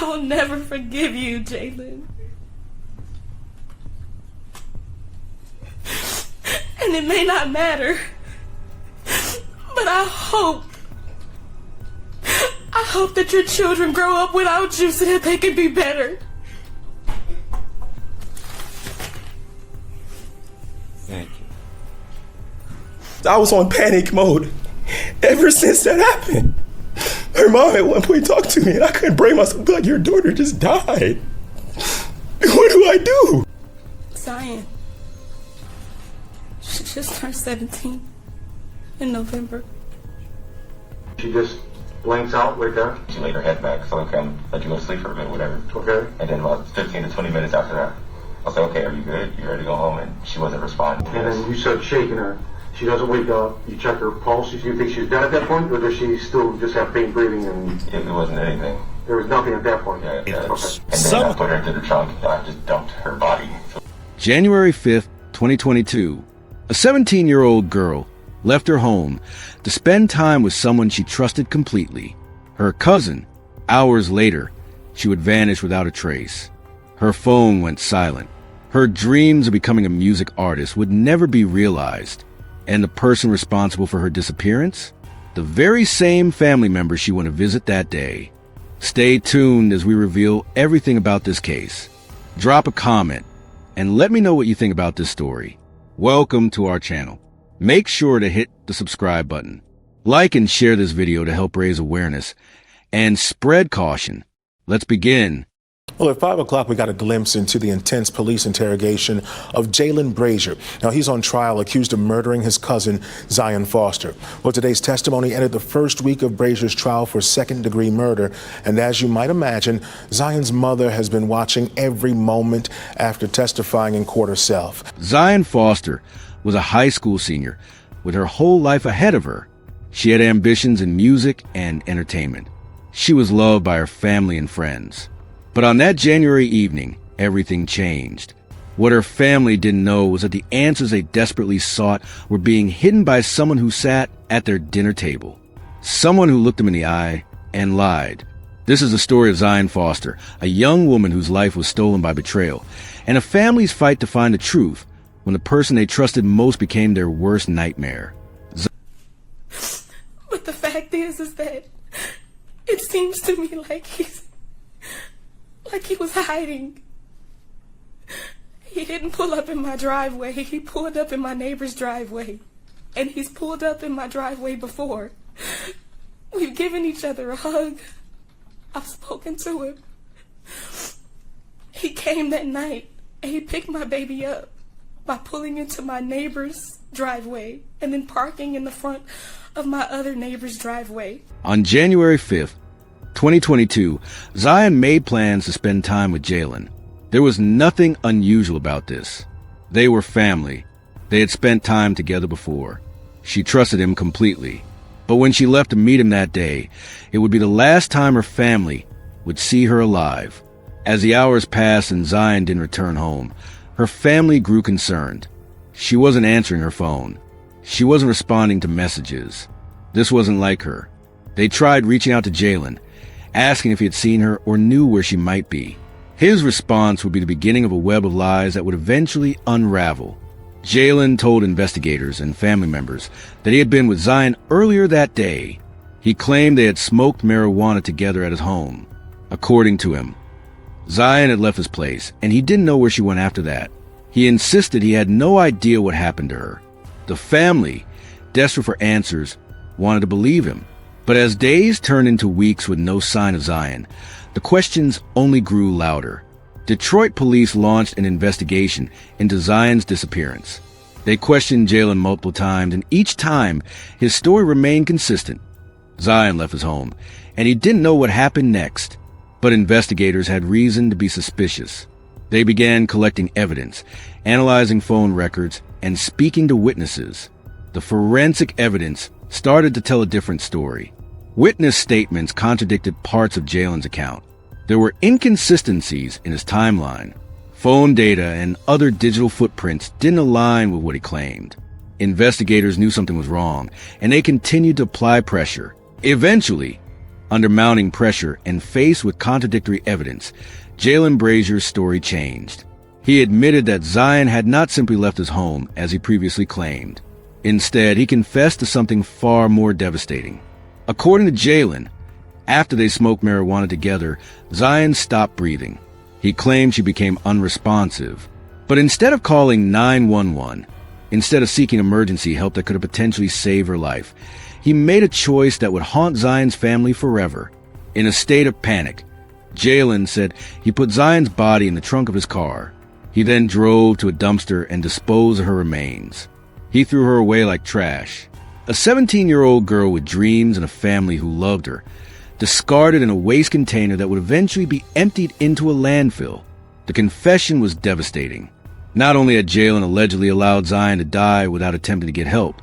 I will never forgive you, Jalen. And it may not matter, but I hope that your children grow up without you so that they can be better. Thank you. I was on panic mode ever since that happened. Her mom at one point talked to me and I couldn't bring myself to be like, your daughter just died. What do I do? Zion. She just turned 17 in November. She just blanks out right there. She laid her head back, so I can let you go to sleep for a bit, whatever. Okay. And then about 15 to 20 minutes after that, I said, okay, are you good? You ready to go home? And she wasn't responding. And then you started shaking her. She doesn't wake up. You check her pulse. Do you think she's dead at that point, or does she still just have faint breathing? And it wasn't anything. There was nothing at that point. Yeah. Okay. And then I put her into the trunk, and I just dumped her body. January 5th, 2022. A 17-year-old girl left her home to spend time with someone she trusted completely. Her cousin. Hours later, she would vanish without a trace. Her phone went silent. Her dreams of becoming a music artist would never be realized. And the person responsible for her disappearance? The very same family member she went to visit that day. Stay tuned as we reveal everything about this case. Drop a comment and let me know what you think about this story. Welcome to our channel. Make sure to hit the subscribe button. Like and share this video to help raise awareness and spread caution. Let's begin. Well, at 5 o'clock, we got a glimpse into the intense police interrogation of Jalen Brazier. Now, he's on trial accused of murdering his cousin, Zion Foster. Well, today's testimony ended the first week of Brazier's trial for second-degree murder. And as you might imagine, Zion's mother has been watching every moment after testifying in court herself. Zion Foster was a high school senior with her whole life ahead of her. She had ambitions in music and entertainment. She was loved by her family and friends. But on that January evening, everything changed. What her family didn't know was that the answers they desperately sought were being hidden by someone who sat at their dinner table. Someone who looked them in the eye and lied. This is the story of Zion Foster, a young woman whose life was stolen by betrayal, and a family's fight to find the truth when the person they trusted most became their worst nightmare. But the fact is that it seems to me like he was hiding. He didn't pull up in my driveway. He pulled up in my neighbor's driveway. And he's pulled up in my driveway before. We've given each other a hug. I've spoken to him. He came that night and he picked my baby up by pulling into my neighbor's driveway and then parking in the front of my other neighbor's driveway. On January 5th, 2022, Zion made plans to spend time with Jalen. There was nothing unusual about this. They were family. They had spent time together before. She trusted him completely. But when she left to meet him that day, it would be the last time her family would see her alive. As the hours passed and Zion didn't return home, her family grew concerned. She wasn't answering her phone. She wasn't responding to messages. This wasn't like her. They tried reaching out to Jalen, asking if he had seen her or knew where she might be. His response would be the beginning of a web of lies that would eventually unravel. Jalen told investigators and family members that he had been with Zion earlier that day. He claimed they had smoked marijuana together at his home. According to him, Zion had left his place, and he didn't know where she went after that. He insisted he had no idea what happened to her. The family, desperate for answers, wanted to believe him. But as days turned into weeks with no sign of Zion, the questions only grew louder. Detroit police launched an investigation into Zion's disappearance. They questioned Jalen multiple times, and each time, his story remained consistent. Zion left his home, and he didn't know what happened next. But investigators had reason to be suspicious. They began collecting evidence, analyzing phone records, and speaking to witnesses. The forensic evidence started to tell a different story. Witness statements contradicted parts of Jalen's account. There were inconsistencies in his timeline. Phone data and other digital footprints didn't align with what he claimed. Investigators knew something was wrong, and they continued to apply pressure. Eventually, Under mounting pressure and faced with contradictory evidence, Jalen Brazier's story changed. He admitted that Zion had not simply left his home, as he previously claimed. Instead, he confessed to something far more devastating. According to Jalen, after they smoked marijuana together, Zion stopped breathing. He claimed she became unresponsive. But instead of calling 911, instead of seeking emergency help that could have potentially saved her life, he made a choice that would haunt Zion's family forever. In a state of panic, Jalen said he put Zion's body in the trunk of his car. He then drove to a dumpster and disposed of her remains. He threw her away like trash. A 17-year-old girl with dreams and a family who loved her, discarded in a waste container that would eventually be emptied into a landfill. The confession was devastating. Not only had Jalen allegedly allowed Zion to die without attempting to get help,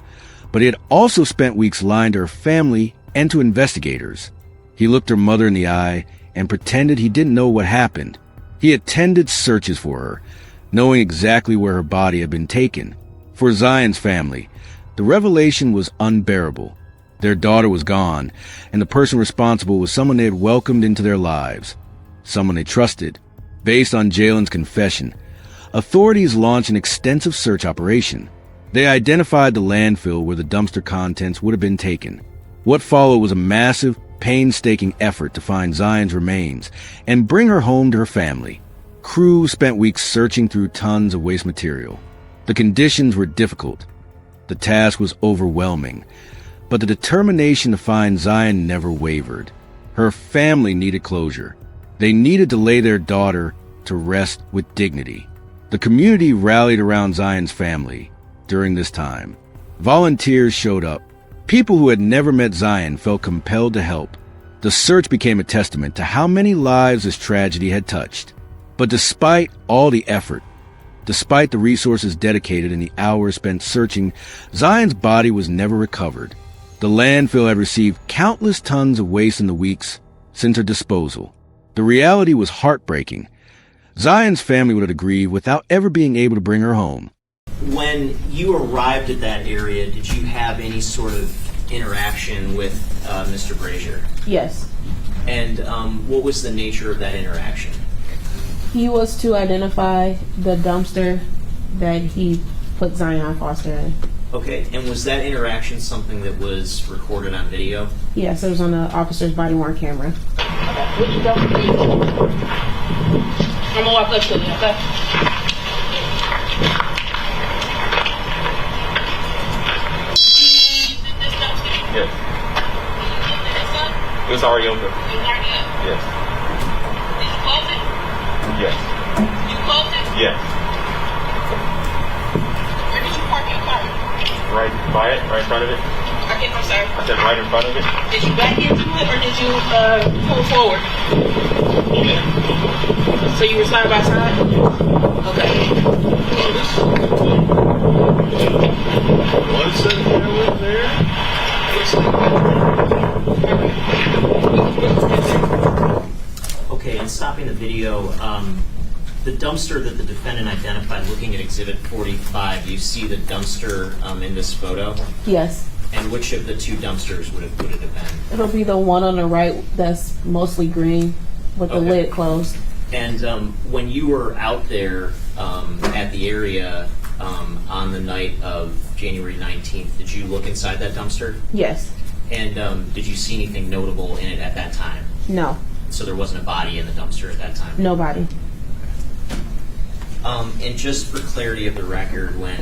but he had also spent weeks lying to her family and to investigators. He looked her mother in the eye and pretended he didn't know what happened. He attended searches for her, knowing exactly where her body had been taken. For Zion's family, the revelation was unbearable. Their daughter was gone, and the person responsible was someone they had welcomed into their lives, someone they trusted. Based on Jalen's confession, authorities launched an extensive search operation. They identified the landfill where the dumpster contents would have been taken. What followed was a massive, painstaking effort to find Zion's remains and bring her home to her family. Crews spent weeks searching through tons of waste material. The conditions were difficult. The task was overwhelming. But the determination to find Zion never wavered. Her family needed closure. They needed to lay their daughter to rest with dignity. The community rallied around Zion's family during this time. Volunteers showed up. People who had never met Zion felt compelled to help. The search became a testament to how many lives this tragedy had touched. But despite all the effort, despite the resources dedicated and the hours spent searching, Zion's body was never recovered. The landfill had received countless tons of waste in the weeks since her disposal. The reality was heartbreaking. Zion's family would have agreed without ever being able to bring her home. When you arrived at that area, did you have any sort of interaction with Mr. Brazier? Yes. And what was the nature of that interaction? He was to identify the dumpster that he put Zion Foster in. Okay, and was that interaction something that was recorded on video? Yes, it was on the officer's body-worn camera. Where'd you go? I'm gonna walk up to you, okay? Yes. It was already open. Yes. Did you close it? Yes. You closed it? Yes. Where did you park your car? Right by it, right in front of it. Okay, I'm sorry. I said right in front of it. Did you back into it or did you pull forward? Yeah. So you were side by side? Okay. One sitting there with there. Okay, and stopping the video, the dumpster that the defendant identified looking at Exhibit 45, you see the dumpster in this photo? Yes. And which of the two dumpsters would it have been? It'll be the one on the right that's mostly green with the lid closed. And when you were out there at the area on the night of January 19th, did you look inside that dumpster? Yes. And did you see anything notable in it at that time? No. So there wasn't a body in the dumpster at that time? Nobody. And just for clarity of the record, when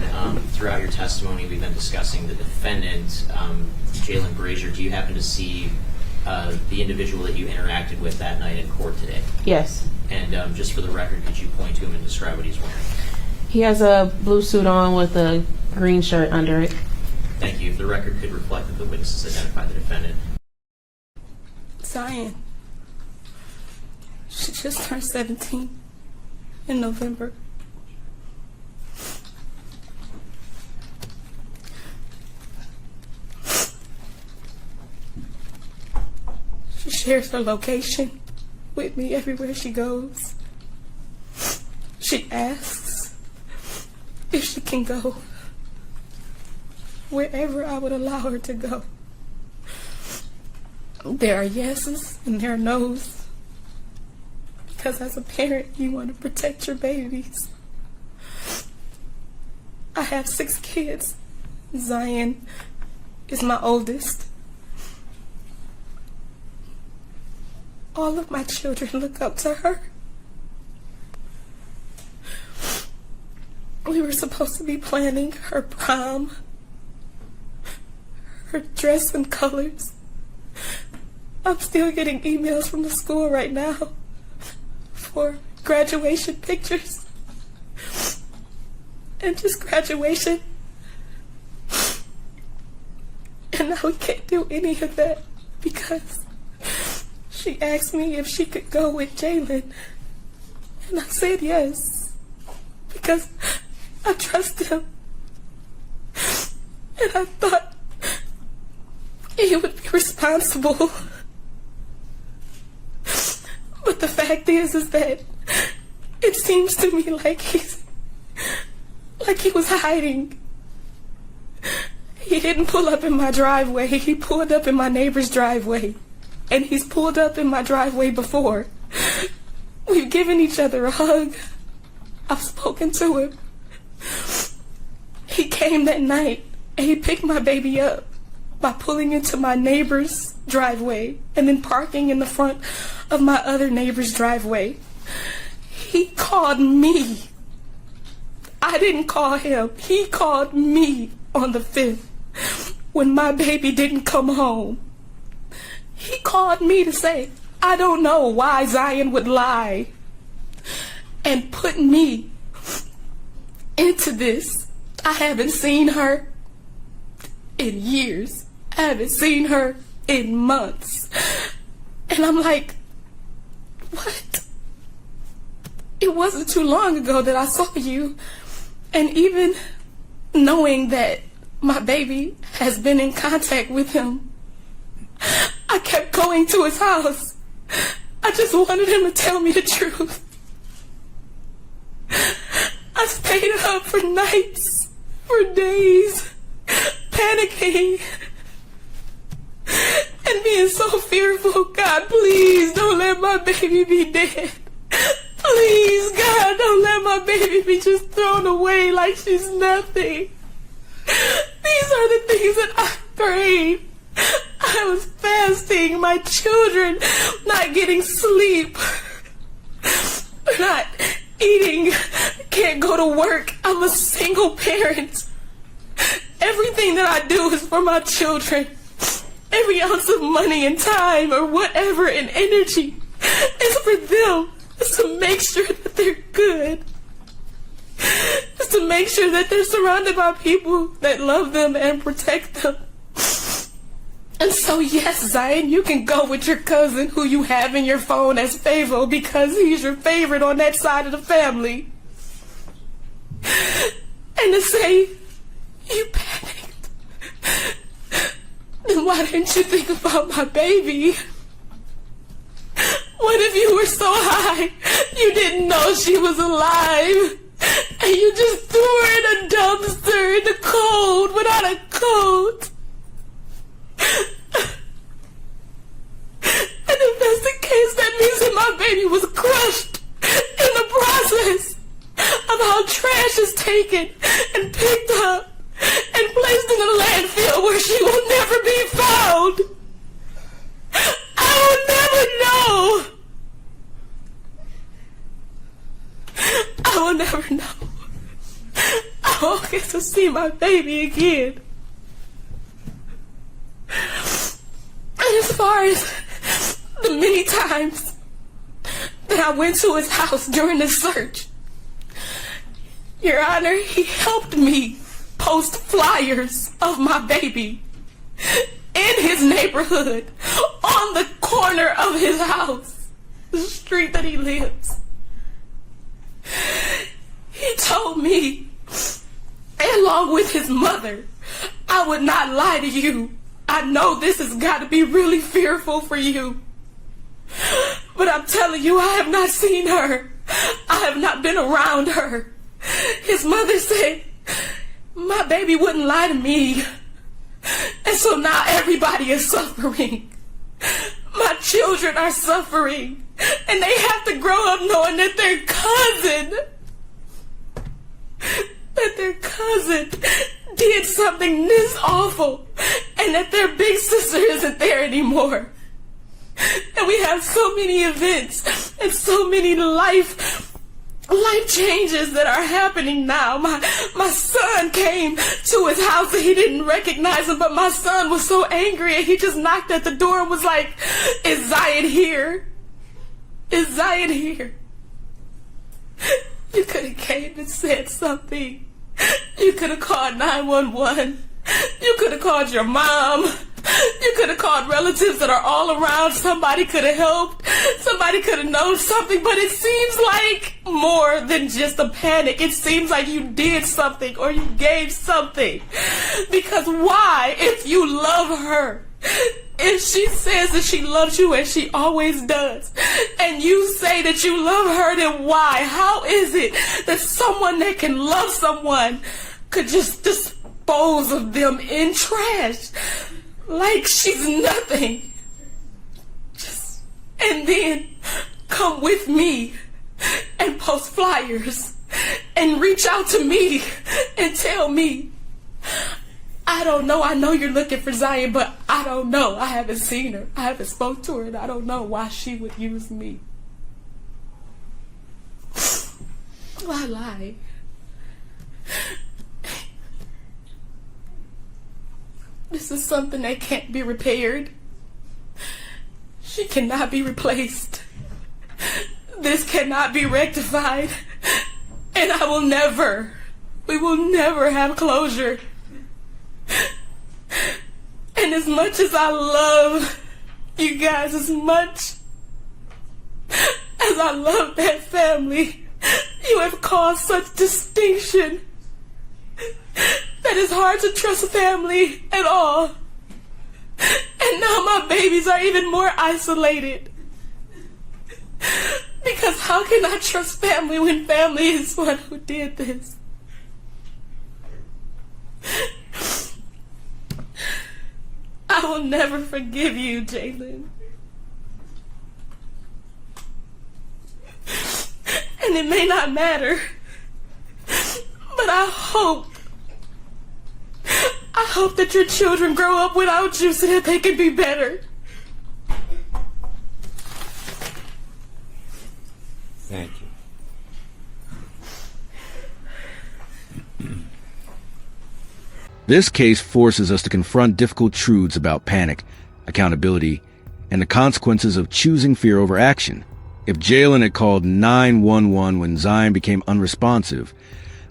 throughout your testimony we've been discussing the defendant, Jalen Brazier, do you happen to see the individual that you interacted with that night in court today? Yes. And just for the record, could you point to him and describe what he's wearing? He has a blue suit on with a green shirt under it. Thank you. If the record could reflect that the witnesses identify the defendant. Zion. She just turned 17 in November. She shares her location with me everywhere she goes. She asks if she can go wherever I would allow her to go. There are yeses and there are nos. Because as a parent, you want to protect your babies. I have 6 kids. Zion is my oldest. All of my children look up to her. We were supposed to be planning her prom, her dress and colors. I'm still getting emails from the school right now for graduation pictures and just graduation. And now we can't do any of that because she asked me if she could go with Jalen. And I said yes, because I trust him. And I thought he would be responsible. But the fact is that it seems to me like he was hiding. He didn't pull up in my driveway. He pulled up in my neighbor's driveway. And he's pulled up in my driveway before. We've given each other a hug. I've spoken to him. He came that night and he picked my baby up by pulling into my neighbor's driveway and then parking in the front of my other neighbor's driveway. He called me. I didn't call him. He called me on the 5th when my baby didn't come home. He called me to say, I don't know why Zion would lie and put me into this. I haven't seen her in years. I haven't seen her in months. And I'm like, what? It wasn't too long ago that I saw you. And even knowing that my baby has been in contact with him, I kept going to his house. I just wanted him to tell me the truth. I stayed up for nights, for days, panicking and being so fearful. God, please don't let my baby be dead. Please, God, don't let my baby be just thrown away like she's nothing. These are the things that I prayed. I was fasting, my children not getting sleep, not eating, can't go to work. I'm a single parent. Everything that I do is for my children. Every ounce of money and time or whatever and energy is for them. It's to make sure that they're good. It's to make sure that they're surrounded by people that love them and protect them. And so yes, Zion, you can go with your cousin who you have in your phone as Favo because he's your favorite on that side of the family. And to say, you panicked. Then why didn't you think about my baby? What if you were so high you didn't know she was alive? And you just threw her in a dumpster in the cold without a coat? And if that's the case, that means that my baby was crushed in the process of how trash is taken and picked up and placed in a landfill where she will never be found. I will never know. I will never know. I won't get to see my baby again. And as far as the many times that I went to his house during the search, Your Honor, he helped me post flyers of my baby in his neighborhood, on the corner of his house, the street that he lives. He told me, along with his mother, I would not lie to you. I know this has got to be really fearful for you. But I'm telling you, I have not seen her. I have not been around her. His mother said, my baby wouldn't lie to me. And so now everybody is suffering. My children are suffering, and they have to grow up knowing that their cousin did something this awful, and that their big sister isn't there anymore. And we have so many events and so many life changes that are happening now. My son came to his house and he didn't recognize him, but my son was so angry and he just knocked at the door and was like, "Is Zion here? Is Zion here?" You could have came and said something. You could have called 911. You could have called your mom. You could have called relatives that are all around. Somebody could have helped. Somebody could have known something, but it seems like more than just a panic. It seems like you did something or you gave something. Because why, if you love her, if she says that she loves you, and she always does, and you say that you love her, then why? How is it that someone that can love someone could just dispose of them in trash like she's nothing? And then come with me and post flyers and reach out to me and tell me, "I don't know, I know you're looking for Zion, but I don't know. I haven't seen her. I haven't spoke to her, and I don't know why she would use me." Why lie? This is something that can't be repaired. She cannot be replaced. This cannot be rectified. And we will never have closure. And as much as I love you guys, as much as I love that family, you have caused such distinction that it's hard to trust family at all. And now my babies are even more isolated. Because how can I trust family when family is one who did this? I will never forgive you, Jalen. And it may not matter, but I hope that your children grow up without you so that they can be better. Thank you. This case forces us to confront difficult truths about panic, accountability, and the consequences of choosing fear over action. If Jalen had called 911 when Zion became unresponsive,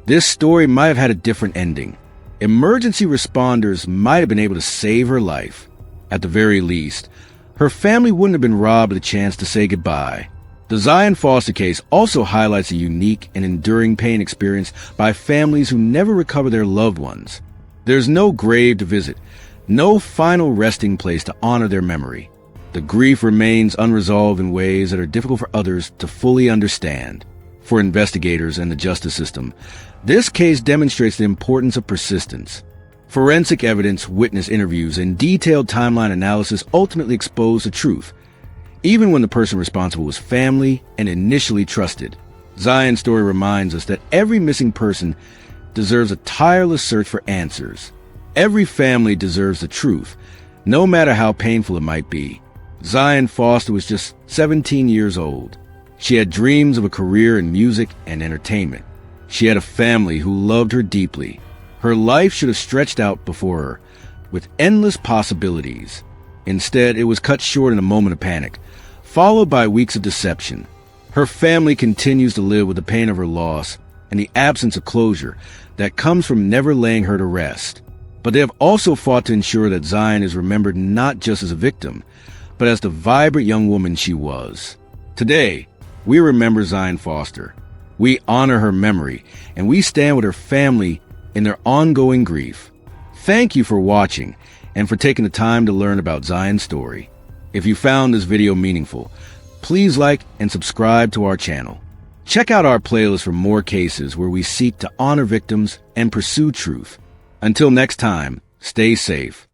this story might have had a different ending. Emergency responders might have been able to save her life. At the very least, her family wouldn't have been robbed of the chance to say goodbye. The Zion Foster case also highlights a unique and enduring pain experienced by families who never recover their loved ones. There's no grave to visit, no final resting place to honor their memory. The grief remains unresolved in ways that are difficult for others to fully understand. For investigators and the justice system, this case demonstrates the importance of persistence. Forensic evidence, witness interviews, and detailed timeline analysis ultimately expose the truth, even when the person responsible was family and initially trusted. Zion's story reminds us that every missing person deserves a tireless search for answers. Every family deserves the truth, no matter how painful it might be. Zion Foster was just 17 years old. She had dreams of a career in music and entertainment. She had a family who loved her deeply. Her life should have stretched out before her, with endless possibilities. Instead, it was cut short in a moment of panic, followed by weeks of deception. Her family continues to live with the pain of her loss and the absence of closure that comes from never laying her to rest. But they have also fought to ensure that Zion is remembered not just as a victim, but as the vibrant young woman she was. Today, we remember Zion Foster. We honor her memory, and we stand with her family in their ongoing grief. Thank you for watching and for taking the time to learn about Zion's story. If you found this video meaningful, please like and subscribe to our channel. Check out our playlist for more cases where we seek to honor victims and pursue truth. Until next time, stay safe.